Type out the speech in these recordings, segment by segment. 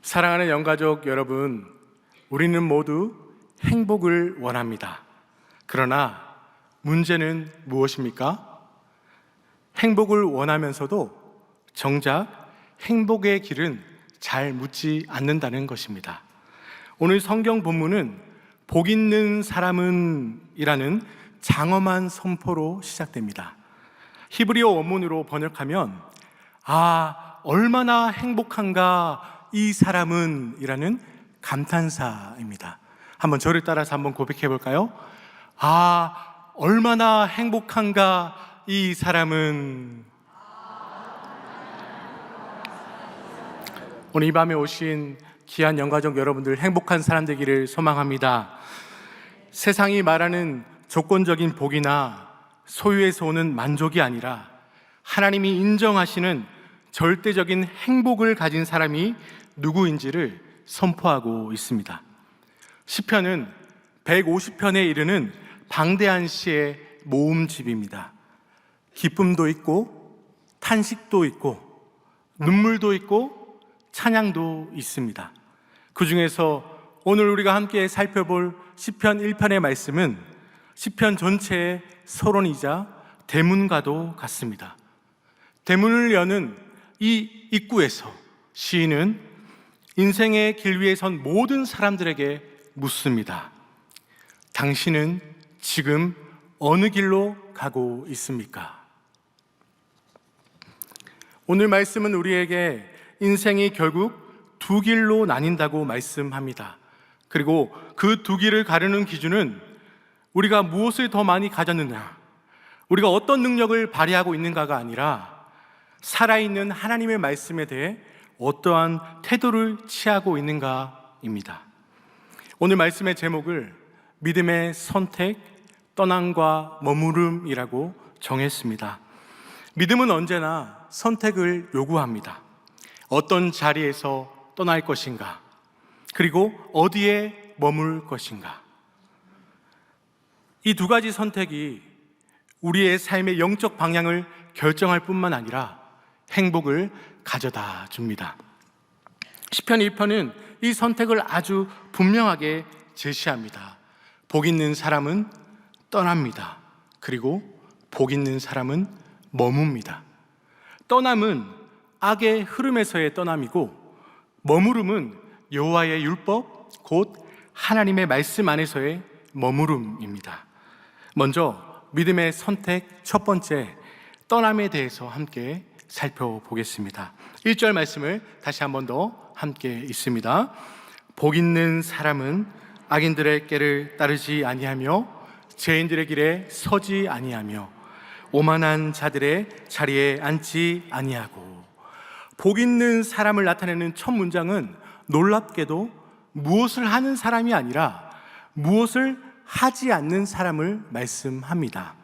사랑하는 영가족 여러분, 우리는 모두 행복을 원합니다. 그러나 문제는 무엇입니까? 행복을 원하면서도 정작 행복의 길은 잘 묻지 않는다는 것입니다. 오늘 성경 본문은 복 있는 사람은 이라는 장엄한 선포로 시작됩니다. 히브리어 원문으로 번역하면 얼마나 행복한가 이 사람은 이라는 감탄사입니다. 한번 저를 따라서 한번 고백해 볼까요? 얼마나 행복한가 이 사람은. 오늘 이 밤에 오신 귀한 영가족 여러분들 행복한 사람 되기를 소망합니다. 세상이 말하는 조건적인 복이나 소유에서 오는 만족이 아니라 하나님이 인정하시는 절대적인 행복을 가진 사람이 누구인지를 선포하고 있습니다. 시편은 150편에 이르는 방대한 시의 모음집입니다. 기쁨도 있고 탄식도 있고 눈물도 있고 찬양도 있습니다. 그 중에서 오늘 우리가 함께 살펴볼 시편 1편의 말씀은 시편 전체의 서론이자 대문과도 같습니다. 대문을 여는 이 입구에서 시인은 인생의 길 위에 선 모든 사람들에게 묻습니다. 당신은 지금 어느 길로 가고 있습니까? 오늘 말씀은 우리에게 인생이 결국 두 길로 나뉜다고 말씀합니다. 그리고 그 두 길을 가르는 기준은 우리가 무엇을 더 많이 가졌느냐, 우리가 어떤 능력을 발휘하고 있는가가 아니라 살아있는 하나님의 말씀에 대해 어떠한 태도를 취하고 있는가입니다. 오늘 말씀의 제목을 믿음의 선택, 떠남과 머무름이라고 정했습니다. 믿음은 언제나 선택을 요구합니다. 어떤 자리에서 떠날 것인가, 그리고 어디에 머물 것인가. 이 두 가지 선택이 우리의 삶의 영적 방향을 결정할 뿐만 아니라 행복을 가져다 줍니다. 시편 1편은 이 선택을 아주 분명하게 제시합니다. 복 있는 사람은 떠납니다. 그리고 복 있는 사람은 머뭅니다. 떠남은 악의 흐름에서의 떠남이고 머무름은 여호와의 율법, 곧 하나님의 말씀 안에서의 머무름입니다. 먼저 믿음의 선택 첫 번째, 떠남에 대해서 함께 살펴보겠습니다. 1절 말씀을 다시 한 번 더 함께 읽습니다. 복 있는 사람은 악인들의 꾀를 따르지 아니하며 죄인들의 길에 서지 아니하며 오만한 자들의 자리에 앉지 아니하고. 복 있는 사람을 나타내는 첫 문장은 놀랍게도 무엇을 하는 사람이 아니라 무엇을 하지 않는 사람을 말씀합니다.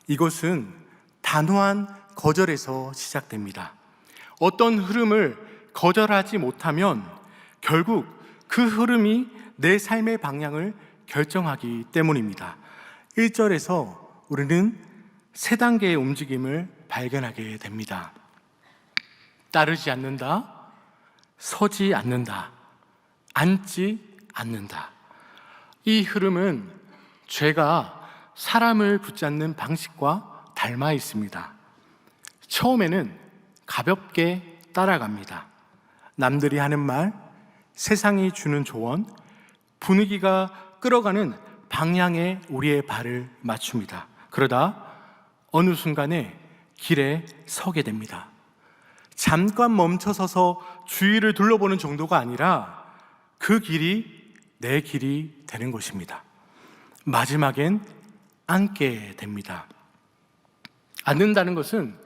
이것은 단호한 거절에서 시작됩니다. 어떤 흐름을 거절하지 못하면 결국 그 흐름이 내 삶의 방향을 결정하기 때문입니다. 1절에서 우리는 세 단계의 움직임을 발견하게 됩니다. 따르지 않는다, 서지 않는다, 앉지 않는다. 이 흐름은 죄가 사람을 붙잡는 방식과 닮아 있습니다. 처음에는 가볍게 따라갑니다. 남들이 하는 말, 세상이 주는 조언, 분위기가 끌어가는 방향에 우리의 발을 맞춥니다. 그러다 어느 순간에 길에 서게 됩니다. 잠깐 멈춰서서 주위를 둘러보는 정도가 아니라 그 길이 내 길이 되는 것입니다. 마지막엔 앉게 됩니다. 앉는다는 것은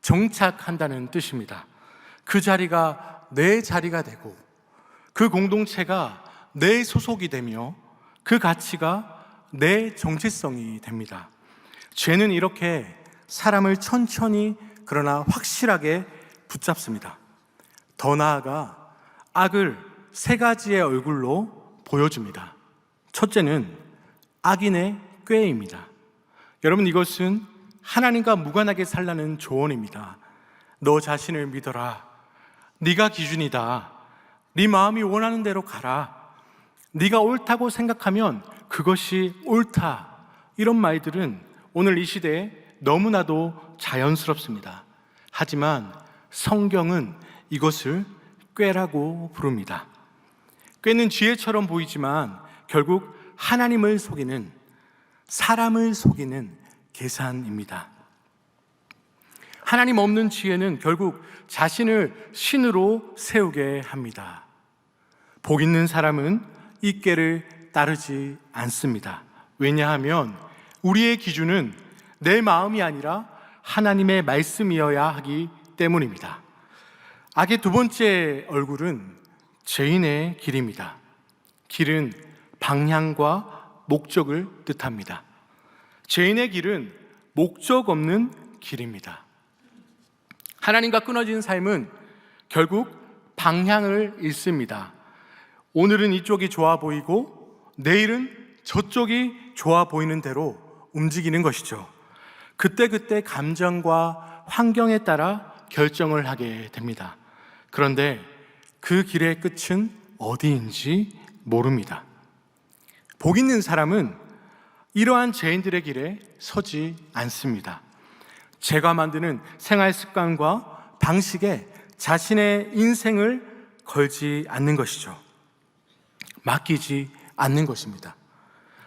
정착한다는 뜻입니다. 그 자리가 내 자리가 되고 그 공동체가 내 소속이 되며 그 가치가 내 정체성이 됩니다. 죄는 이렇게 사람을 천천히 그러나 확실하게 붙잡습니다. 더 나아가 악을 세 가지의 얼굴로 보여줍니다. 첫째는 악인의 꾀입니다. 여러분, 이것은 하나님과 무관하게 살라는 조언입니다. 너 자신을 믿어라. 네가 기준이다. 네 마음이 원하는 대로 가라. 네가 옳다고 생각하면 그것이 옳다. 이런 말들은 오늘 이 시대에 너무나도 자연스럽습니다. 하지만 성경은 이것을 꾀라고 부릅니다. 꾀는 지혜처럼 보이지만 결국 하나님을 속이는, 사람을 속이는 계산입니다. 하나님 없는 지혜는 결국 자신을 신으로 세우게 합니다. 복 있는 사람은 이 꾀를 따르지 않습니다. 왜냐하면 우리의 기준은 내 마음이 아니라 하나님의 말씀이어야 하기 때문입니다. 악의 두 번째 얼굴은 죄인의 길입니다. 길은 방향과 목적을 뜻합니다. 죄인의 길은 목적 없는 길입니다. 하나님과 끊어진 삶은 결국 방향을 잃습니다. 오늘은 이쪽이 좋아 보이고 내일은 저쪽이 좋아 보이는 대로 움직이는 것이죠. 그때그때 감정과 환경에 따라 결정을 하게 됩니다. 그런데 그 길의 끝은 어디인지 모릅니다. 복 있는 사람은 이러한 죄인들의 길에 서지 않습니다. 죄가 만드는 생활 습관과 방식에 자신의 인생을 걸지 않는 것이죠. 맡기지 않는 것입니다.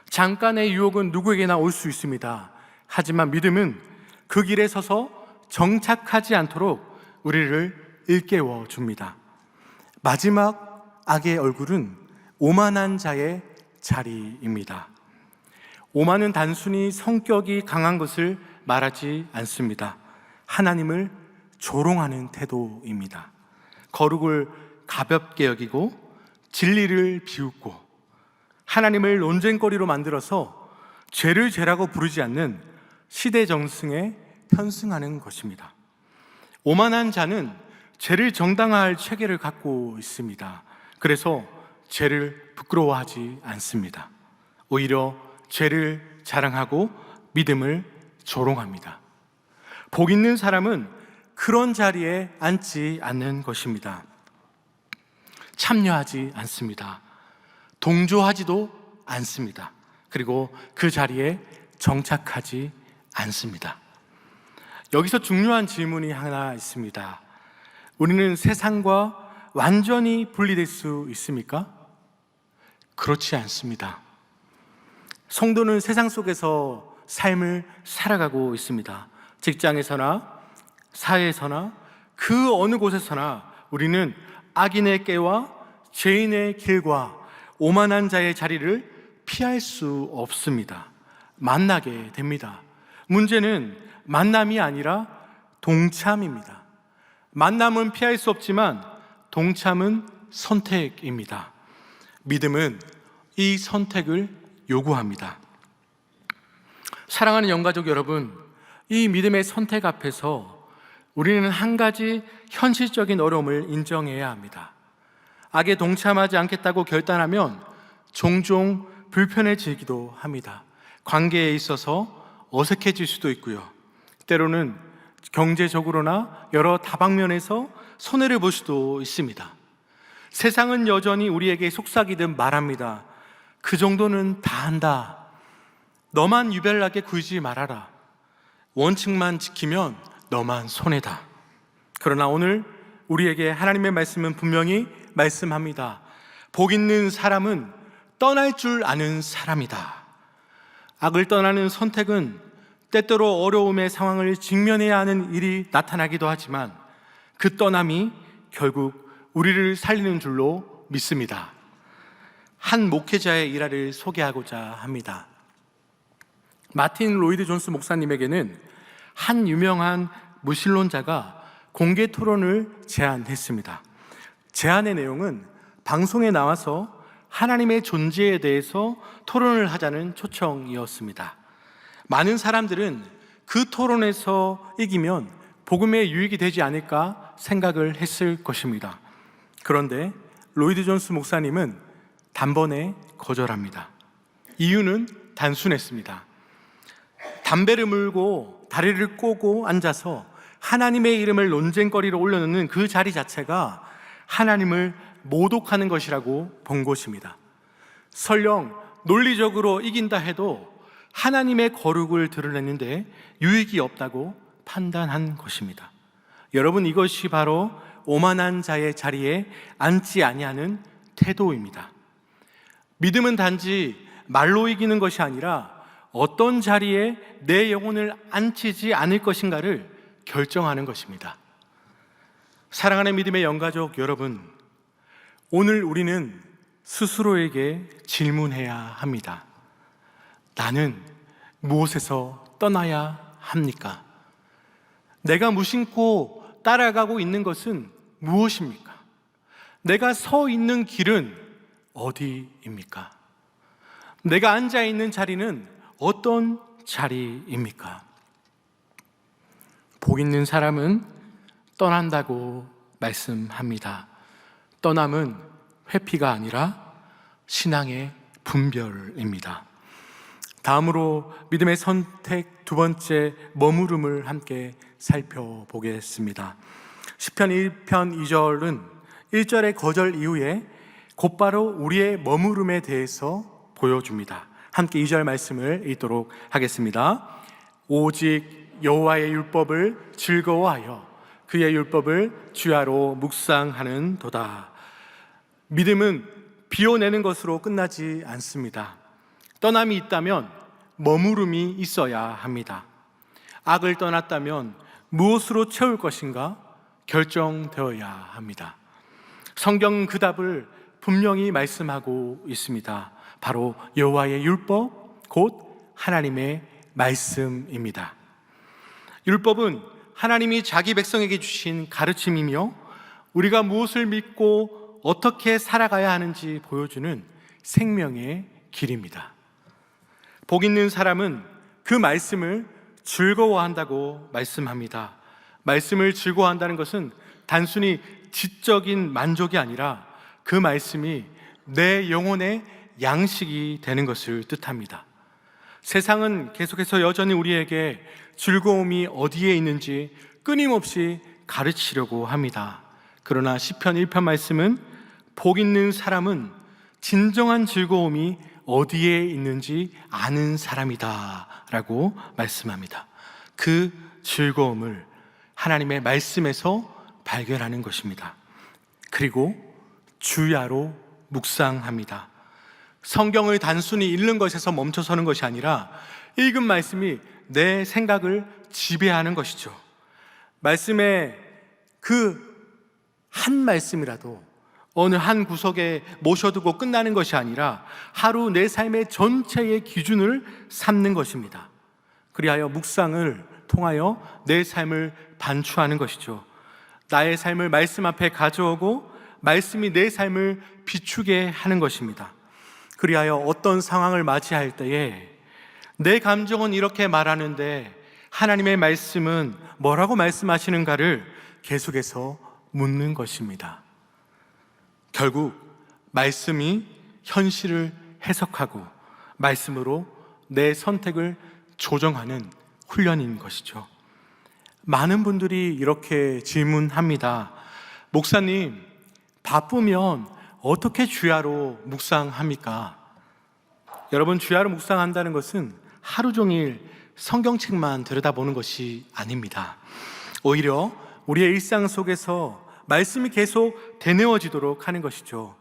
잠깐의 유혹은 누구에게나 올 수 있습니다. 하지만 믿음은 그 길에 서서 정착하지 않도록 우리를 일깨워 줍니다. 마지막 악의 얼굴은 오만한 자의 자리입니다. 오만은 단순히 성격이 강한 것을 말하지 않습니다. 하나님을 조롱하는 태도입니다. 거룩을 가볍게 여기고 진리를 비웃고 하나님을 논쟁거리로 만들어서 죄를 죄라고 부르지 않는 시대 정승에 편승하는 것입니다. 오만한 자는 죄를 정당화할 체계를 갖고 있습니다. 그래서 죄를 부끄러워하지 않습니다. 오히려 죄를 자랑하고 믿음을 조롱합니다. 복 있는 사람은 그런 자리에 앉지 않는 것입니다. 참여하지 않습니다. 동조하지도 않습니다. 그리고 그 자리에 정착하지 않습니다. 여기서 중요한 질문이 하나 있습니다. 우리는 세상과 완전히 분리될 수 있습니까? 그렇지 않습니다. 성도는 세상 속에서 삶을 살아가고 있습니다. 직장에서나 사회에서나 그 어느 곳에서나 우리는 악인의 꾀와 죄인의 길과 오만한 자의 자리를 피할 수 없습니다. 만나게 됩니다. 문제는 만남이 아니라 동참입니다. 만남은 피할 수 없지만 동참은 선택입니다. 믿음은 이 선택을 요구합니다. 사랑하는 영가족 여러분, 이 믿음의 선택 앞에서 우리는 한 가지 현실적인 어려움을 인정해야 합니다. 악에 동참하지 않겠다고 결단하면 종종 불편해지기도 합니다. 관계에 있어서 어색해질 수도 있고요. 때로는 경제적으로나 여러 다방면에서 손해를 볼 수도 있습니다. 세상은 여전히 우리에게 속삭이듯 말합니다. 그 정도는 다 한다. 너만 유별나게 굴지 말아라. 원칙만 지키면 너만 손해다. 그러나 오늘 우리에게 하나님의 말씀은 분명히 말씀합니다. 복 있는 사람은 떠날 줄 아는 사람이다. 악을 떠나는 선택은 때때로 어려움의 상황을 직면해야 하는 일이 나타나기도 하지만 그 떠남이 결국 우리를 살리는 줄로 믿습니다. 한 목회자의 일화를 소개하고자 합니다. 마틴 로이드 존스 목사님에게는 한 유명한 무신론자가 공개 토론을 제안했습니다. 제안의 내용은 방송에 나와서 하나님의 존재에 대해서 토론을 하자는 초청이었습니다. 많은 사람들은 그 토론에서 이기면 복음에 유익이 되지 않을까 생각을 했을 것입니다. 그런데 로이드 존스 목사님은 단번에 거절합니다. 이유는 단순했습니다. 담배를 물고 다리를 꼬고 앉아서 하나님의 이름을 논쟁거리로 올려놓는 그 자리 자체가 하나님을 모독하는 것이라고 본 것입니다. 설령 논리적으로 이긴다 해도 하나님의 거룩을 드러내는데 유익이 없다고 판단한 것입니다. 여러분, 이것이 바로 오만한 자의 자리에 앉지 아니하는 태도입니다. 믿음은 단지 말로 이기는 것이 아니라 어떤 자리에 내 영혼을 앉히지 않을 것인가를 결정하는 것입니다. 사랑하는 믿음의 영가족 여러분, 오늘 우리는 스스로에게 질문해야 합니다. 나는 무엇에서 떠나야 합니까? 내가 무심코 따라가고 있는 것은 무엇입니까? 내가 서 있는 길은 어디입니까? 내가 앉아 있는 자리는 어떤 자리입니까? 복 있는 사람은 떠난다고 말씀합니다. 떠남은 회피가 아니라 신앙의 분별입니다. 다음으로 믿음의 선택 두 번째, 머무름을 함께 살펴보겠습니다. 시편 1편 2절은 1절의 거절 이후에 곧바로 우리의 머무름에 대해서 보여줍니다. 함께 2절 말씀을 읽도록 하겠습니다. 오직 여호와의 율법을 즐거워하여 그의 율법을 주야로 묵상하는 도다. 믿음은 비워내는 것으로 끝나지 않습니다. 떠남이 있다면 머무름이 있어야 합니다. 악을 떠났다면 무엇으로 채울 것인가 결정되어야 합니다. 성경은 그 답을 분명히 말씀하고 있습니다. 바로 여호와의 율법, 곧 하나님의 말씀입니다. 율법은 하나님이 자기 백성에게 주신 가르침이며 우리가 무엇을 믿고 어떻게 살아가야 하는지 보여주는 생명의 길입니다. 복 있는 사람은 그 말씀을 즐거워한다고 말씀합니다. 말씀을 즐거워한다는 것은 단순히 지적인 만족이 아니라 그 말씀이 내 영혼의 양식이 되는 것을 뜻합니다. 세상은 계속해서 여전히 우리에게 즐거움이 어디에 있는지 끊임없이 가르치려고 합니다. 그러나 시편 1편 말씀은 복 있는 사람은 진정한 즐거움이 어디에 있는지 아는 사람이다 라고 말씀합니다. 그 즐거움을 하나님의 말씀에서 발견하는 것입니다. 그리고 주야로 묵상합니다. 성경을 단순히 읽는 것에서 멈춰서는 것이 아니라 읽은 말씀이 내 생각을 지배하는 것이죠. 말씀의 그 한 말씀이라도 어느 한 구석에 모셔두고 끝나는 것이 아니라 하루 내 삶의 전체의 기준을 삼는 것입니다. 그리하여 묵상을 통하여 내 삶을 반추하는 것이죠. 나의 삶을 말씀 앞에 가져오고 말씀이 내 삶을 비추게 하는 것입니다. 그리하여 어떤 상황을 맞이할 때에 내 감정은 이렇게 말하는데 하나님의 말씀은 뭐라고 말씀하시는가를 계속해서 묻는 것입니다. 결국 말씀이 현실을 해석하고 말씀으로 내 선택을 조정하는 훈련인 것이죠. 많은 분들이 이렇게 질문합니다. 목사님, 바쁘면 어떻게 주야로 묵상합니까? 여러분, 주야로 묵상한다는 것은 하루 종일 성경책만 들여다보는 것이 아닙니다. 오히려 우리의 일상 속에서 말씀이 계속 되뇌어지도록 하는 것이죠.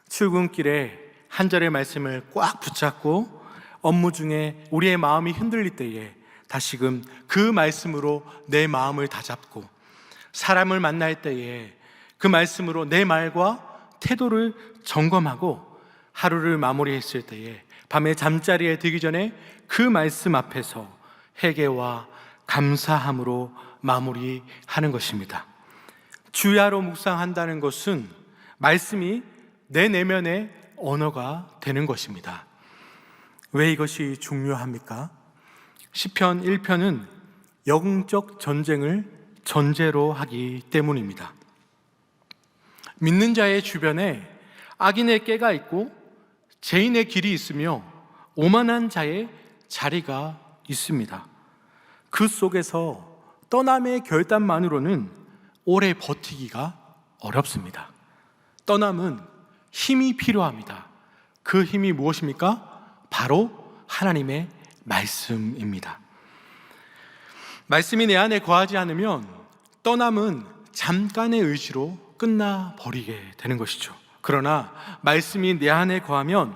출근길에 한 절의 말씀을 꽉 붙잡고 업무 중에 우리의 마음이 흔들릴 때에 다시금 그 말씀으로 내 마음을 다잡고 사람을 만날 때에 그 말씀으로 내 말과 태도를 점검하고 하루를 마무리했을 때에 밤에 잠자리에 들기 전에 그 말씀 앞에서 회개와 감사함으로 마무리하는 것입니다. 주야로 묵상한다는 것은 말씀이 내 내면의 언어가 되는 것입니다. 왜 이것이 중요합니까? 시편 1편은 영적 전쟁을 전제로 하기 때문입니다. 믿는 자의 주변에 악인의 꾀가 있고 죄인의 길이 있으며 오만한 자의 자리가 있습니다. 그 속에서 떠남의 결단만으로는 오래 버티기가 어렵습니다. 떠남은 힘이 필요합니다. 그 힘이 무엇입니까? 바로 하나님의 말씀입니다. 말씀이 내 안에 거하지 않으면 떠남은 잠깐의 의지로 끝나버리게 되는 것이죠. 그러나 말씀이 내 안에 거하면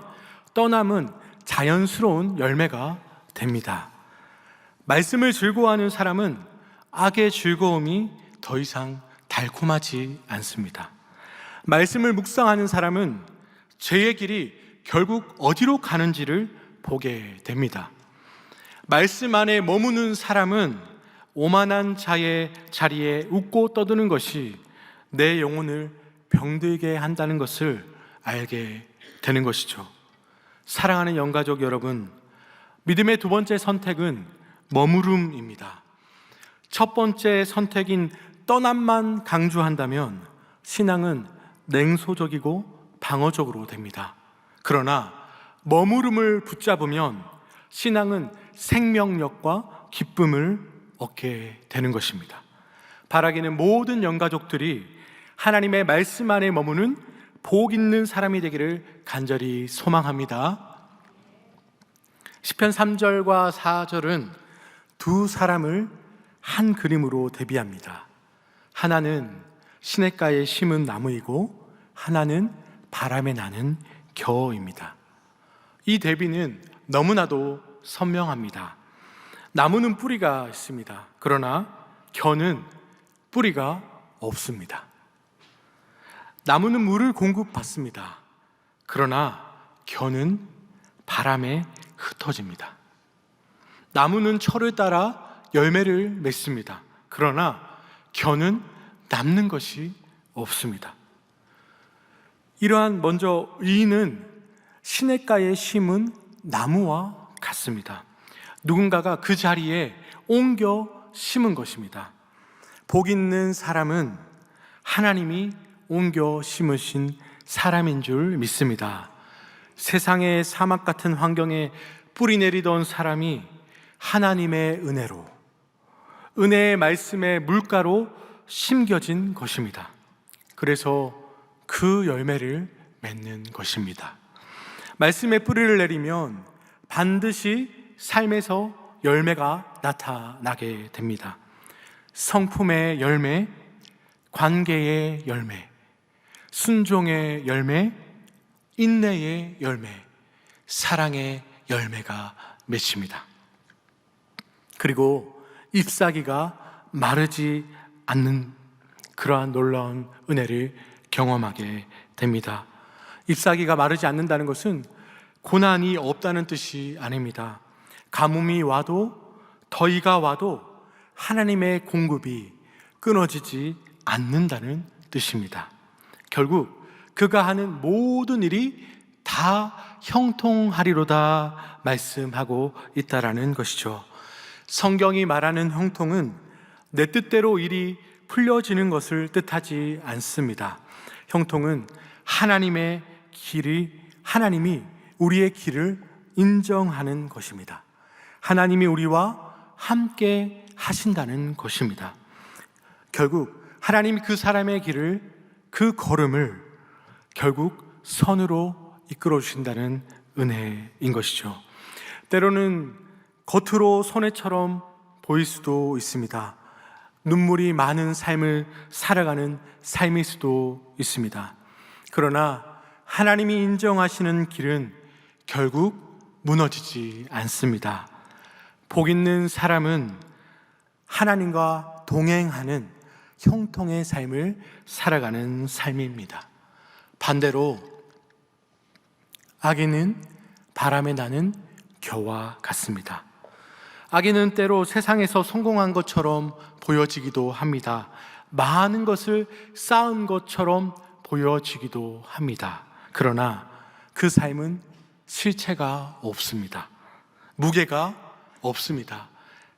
떠남은 자연스러운 열매가 됩니다. 말씀을 즐거워하는 사람은 악의 즐거움이 더 이상 달콤하지 않습니다. 말씀을 묵상하는 사람은 죄의 길이 결국 어디로 가는지를 보게 됩니다. 말씀 안에 머무는 사람은 오만한 자의 자리에 웃고 떠드는 것이 내 영혼을 병들게 한다는 것을 알게 되는 것이죠. 사랑하는 영가족 여러분, 믿음의 두 번째 선택은 머무름입니다. 첫 번째 선택인 떠남만 강조한다면 신앙은 냉소적이고 방어적으로 됩니다. 그러나 머무름을 붙잡으면 신앙은 생명력과 기쁨을 얻게 되는 것입니다. 바라기는 모든 영가족들이 하나님의 말씀 안에 머무는 복 있는 사람이 되기를 간절히 소망합니다. 시편 3절과 4절은 두 사람을 한 그림으로 대비합니다. 하나는 시냇가에 심은 나무이고 하나는 바람에 나는 겨입니다. 이 대비는 너무나도 선명합니다. 나무는 뿌리가 있습니다. 그러나 겨는 뿌리가 없습니다. 나무는 물을 공급받습니다. 그러나 겨는 바람에 흩어집니다. 나무는 철을 따라 열매를 맺습니다. 그러나 겨는 남는 것이 없습니다. 이러한 먼저 의인은 시냇가에 심은 나무와 같습니다. 누군가가 그 자리에 옮겨 심은 것입니다. 복 있는 사람은 하나님이 옮겨 심으신 사람인 줄 믿습니다. 세상의 사막 같은 환경에 뿌리 내리던 사람이 하나님의 은혜로, 은혜의 말씀의 물가로 심겨진 것입니다. 그래서 그 열매를 맺는 것입니다. 말씀의 뿌리를 내리면 반드시 삶에서 열매가 나타나게 됩니다. 성품의 열매, 관계의 열매, 순종의 열매, 인내의 열매, 사랑의 열매가 맺힙니다. 그리고 잎사귀가 마르지 않는 그러한 놀라운 은혜를 경험하게 됩니다. 잎사귀가 마르지 않는다는 것은 고난이 없다는 뜻이 아닙니다. 가뭄이 와도 더위가 와도 하나님의 공급이 끊어지지 않는다는 뜻입니다. 결국 그가 하는 모든 일이 다 형통하리로다 말씀하고 있다라는 것이죠. 성경이 말하는 형통은 내 뜻대로 일이 풀려지는 것을 뜻하지 않습니다. 형통은 하나님이 우리의 길을 인정하는 것입니다. 하나님이 우리와 함께 하신다는 것입니다. 결국 하나님이 그 사람의 길을, 그 걸음을 결국 선으로 이끌어 주신다는 은혜인 것이죠. 때로는 겉으로 손해처럼 보일 수도 있습니다. 눈물이 많은 삶을 살아가는 삶일 수도 있습니다. 그러나 하나님이 인정하시는 길은 결국 무너지지 않습니다. 복 있는 사람은 하나님과 동행하는 형통의 삶을 살아가는 삶입니다. 반대로 악인은 바람에 나는 겨와 같습니다. 악인은 때로 세상에서 성공한 것처럼 보여지기도 합니다. 많은 것을 쌓은 것처럼 보여지기도 합니다. 그러나 그 삶은 실체가 없습니다. 무게가 없습니다.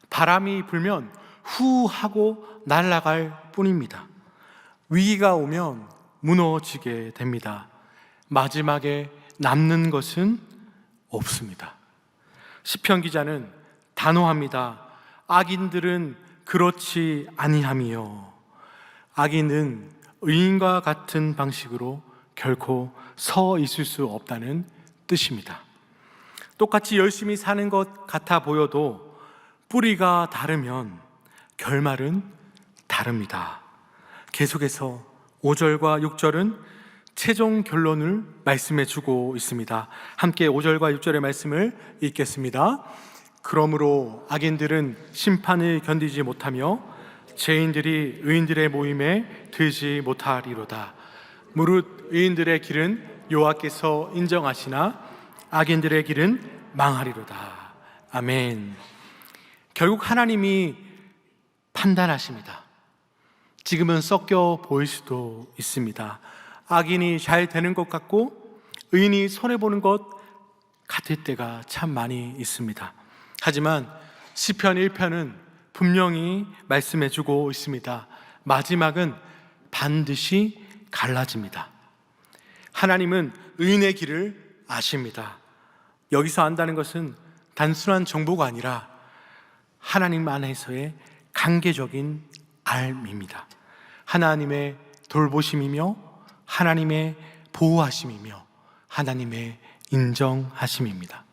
바람이 불면 후 하고 날아갈 뿐입니다. 위기가 오면 무너지게 됩니다. 마지막에 남는 것은 없습니다. 시편 기자는 단호합니다. 악인들은 그렇지 아니하며 악인은 의인과 같은 방식으로 결코 서 있을 수 없다는 뜻입니다. 똑같이 열심히 사는 것 같아 보여도 뿌리가 다르면 결말은 다릅니다. 계속해서 5절과 6절은 최종 결론을 말씀해 주고 있습니다. 함께 5절과 6절의 말씀을 읽겠습니다. 그러므로 악인들은 심판을 견디지 못하며 죄인들이 의인들의 모임에 들지 못하리로다. 무릇 의인들의 길은 여호와께서 인정하시나 악인들의 길은 망하리로다. 아멘. 결국 하나님이 판단하십니다. 지금은 섞여 보일 수도 있습니다. 악인이 잘 되는 것 같고 의인이 손해보는 것 같을 때가 참 많이 있습니다. 하지만 시편 1편은 분명히 말씀해주고 있습니다. 마지막은 반드시 갈라집니다. 하나님은 의인의 길을 아십니다. 여기서 안다는 것은 단순한 정보가 아니라 하나님 안에서의 관계적인 알입니다. 하나님의 돌보심이며 하나님의 보호하심이며 하나님의 인정하심입니다.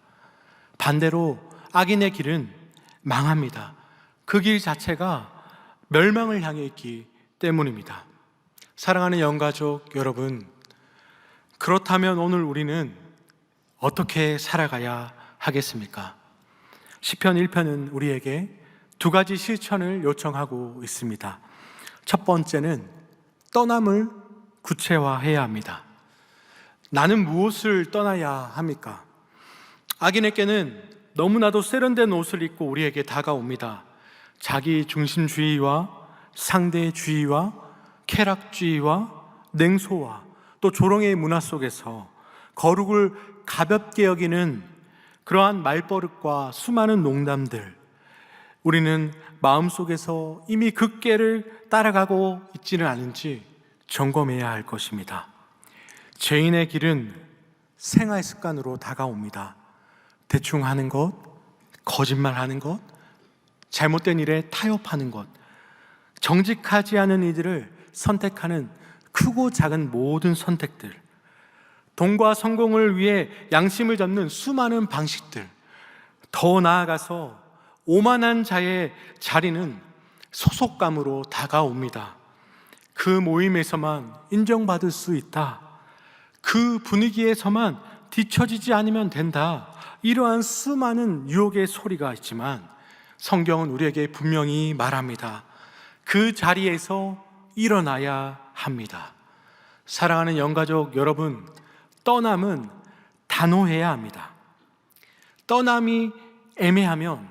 반대로 악인의 길은 망합니다. 그 길 자체가 멸망을 향해 있기 때문입니다. 사랑하는 영가족 여러분, 그렇다면 오늘 우리는 어떻게 살아가야 하겠습니까? 시편 1편은 우리에게 두 가지 실천을 요청하고 있습니다. 첫 번째는 떠남을 구체화해야 합니다. 나는 무엇을 떠나야 합니까? 악인에게는 너무나도 세련된 옷을 입고 우리에게 다가옵니다. 자기 중심주의와 상대주의와 쾌락주의와 냉소와 또 조롱의 문화 속에서 거룩을 가볍게 여기는 그러한 말버릇과 수많은 농담들, 우리는 마음속에서 이미 그 꾀를 따라가고 있지는 않은지 점검해야 할 것입니다. 죄인의 길은 생활 습관으로 다가옵니다. 대충 하는 것, 거짓말하는 것, 잘못된 일에 타협하는 것, 정직하지 않은 이들을 선택하는 크고 작은 모든 선택들, 돈과 성공을 위해 양심을 잡는 수많은 방식들, 더 나아가서 오만한 자의 자리는 소속감으로 다가옵니다. 그 모임에서만 인정받을 수 있다. 그 분위기에서만 뒤처지지 않으면 된다. 이러한 수많은 유혹의 소리가 있지만 성경은 우리에게 분명히 말합니다. 그 자리에서 일어나야 합니다. 사랑하는 영가족 여러분, 떠남은 단호해야 합니다. 떠남이 애매하면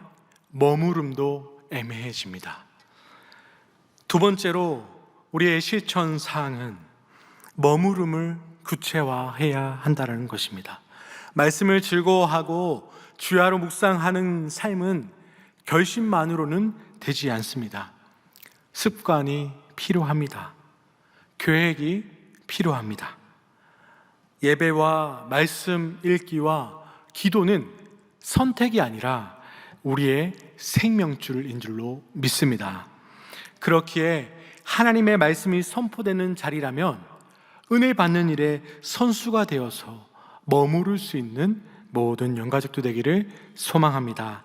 머무름도 애매해집니다. 두 번째로 우리의 실천 사항은 머무름을 구체화해야 한다는 것입니다. 말씀을 즐거워하고 주야로 묵상하는 삶은 결심만으로는 되지 않습니다. 습관이 필요합니다. 계획이 필요합니다. 예배와 말씀 읽기와 기도는 선택이 아니라 우리의 생명줄인 줄로 믿습니다. 그렇기에 하나님의 말씀이 선포되는 자리라면 은혜 받는 일에 선수가 되어서 머무를 수 있는 모든 영가족도 되기를 소망합니다.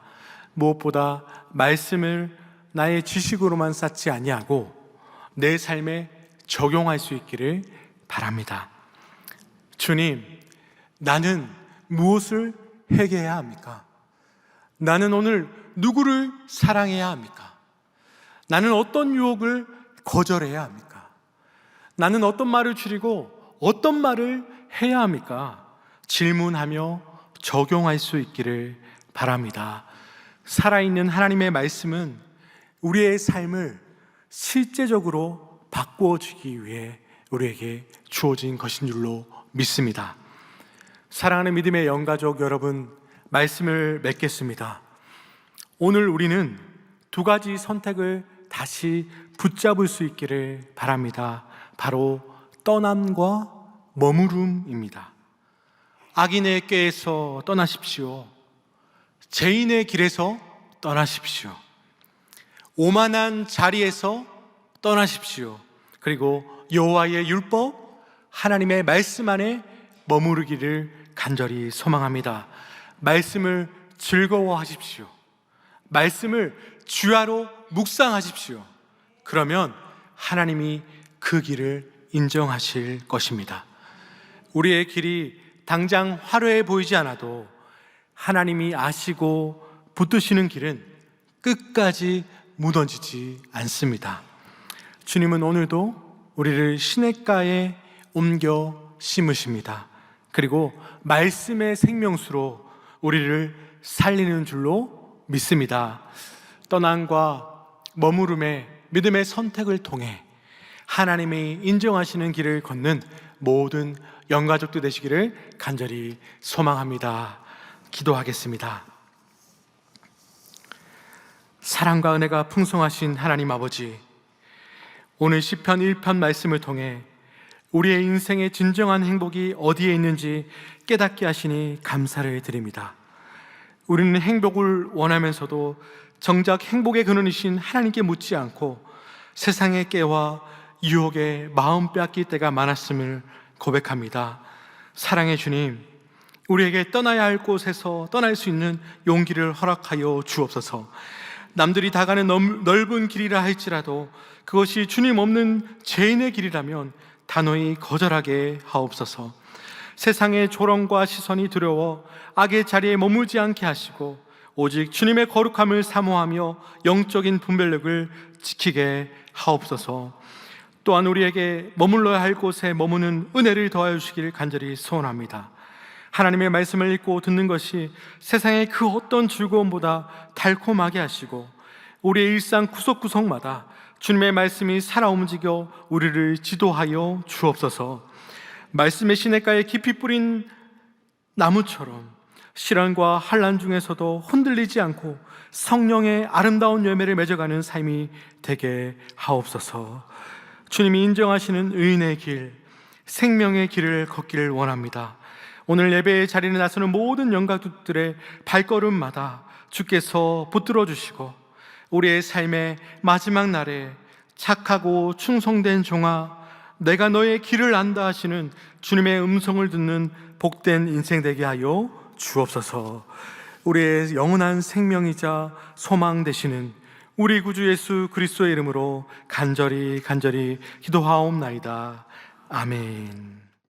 무엇보다 말씀을 나의 지식으로만 쌓지 아니하고 내 삶에 적용할 수 있기를 바랍니다. 주님, 나는 무엇을 회개해야 합니까? 나는 오늘 누구를 사랑해야 합니까? 나는 어떤 유혹을 거절해야 합니까? 나는 어떤 말을 줄이고 어떤 말을 해야 합니까? 질문하며 적용할 수 있기를 바랍니다. 살아있는 하나님의 말씀은 우리의 삶을 실제적으로 바꾸어주기 위해 우리에게 주어진 것인 줄로 믿습니다. 사랑하는 믿음의 영가족 여러분, 말씀을 맺겠습니다. 오늘 우리는 두 가지 선택을 다시 붙잡을 수 있기를 바랍니다. 바로 떠남과 머무름입니다. 악인의 꾀에서 떠나십시오. 죄인의 길에서 떠나십시오. 오만한 자리에서 떠나십시오. 그리고 여호와의 율법, 하나님의 말씀 안에 머무르기를 간절히 소망합니다. 말씀을 즐거워하십시오. 말씀을 주야로 묵상하십시오. 그러면 하나님이 그 길을 인정하실 것입니다. 우리의 길이 당장 화려해 보이지 않아도 하나님이 아시고 붙드시는 길은 끝까지 무너지지 않습니다. 주님은 오늘도 우리를 시냇가에 옮겨 심으십니다. 그리고 말씀의 생명수로 우리를 살리는 줄로 믿습니다. 떠남과 머무름의 믿음의 선택을 통해 하나님이 인정하시는 길을 걷는 모든 영가족들 되시기를 간절히 소망합니다. 기도하겠습니다. 사랑과 은혜가 풍성하신 하나님 아버지, 오늘 시편 1편 말씀을 통해 우리의 인생의 진정한 행복이 어디에 있는지 깨닫게 하시니 감사를 드립니다. 우리는 행복을 원하면서도 정작 행복의 근원이신 하나님께 묻지 않고 세상의 깨와 유혹에 마음 빼앗길 때가 많았음을 고백합니다. 사랑의 주님, 우리에게 떠나야 할 곳에서 떠날 수 있는 용기를 허락하여 주옵소서. 남들이 다 가는 넓은 길이라 할지라도 그것이 주님 없는 죄인의 길이라면 단호히 거절하게 하옵소서. 세상의 조롱과 시선이 두려워 악의 자리에 머물지 않게 하시고 오직 주님의 거룩함을 사모하며 영적인 분별력을 지키게 하옵소서. 또한 우리에게 머물러야 할 곳에 머무는 은혜를 더하여 주시기를 간절히 소원합니다. 하나님의 말씀을 읽고 듣는 것이 세상의 그 어떤 즐거움보다 달콤하게 하시고 우리의 일상 구석구석마다 주님의 말씀이 살아 움직여 우리를 지도하여 주옵소서. 말씀의 시냇가에 깊이 뿌린 나무처럼 시련과 환난 중에서도 흔들리지 않고 성령의 아름다운 열매를 맺어가는 삶이 되게 하옵소서. 주님이 인정하시는 의인의 길, 생명의 길을 걷기를 원합니다. 오늘 예배의 자리에 나서는 모든 영가족들의 발걸음마다 주께서 붙들어 주시고 우리의 삶의 마지막 날에 착하고 충성된 종아, 내가 너의 길을 안다 하시는 주님의 음성을 듣는 복된 인생 되게 하여 주옵소서. 우리의 영원한 생명이자 소망 되시는 우리 구주 예수 그리스도의 이름으로 간절히 기도하옵나이다. 아멘.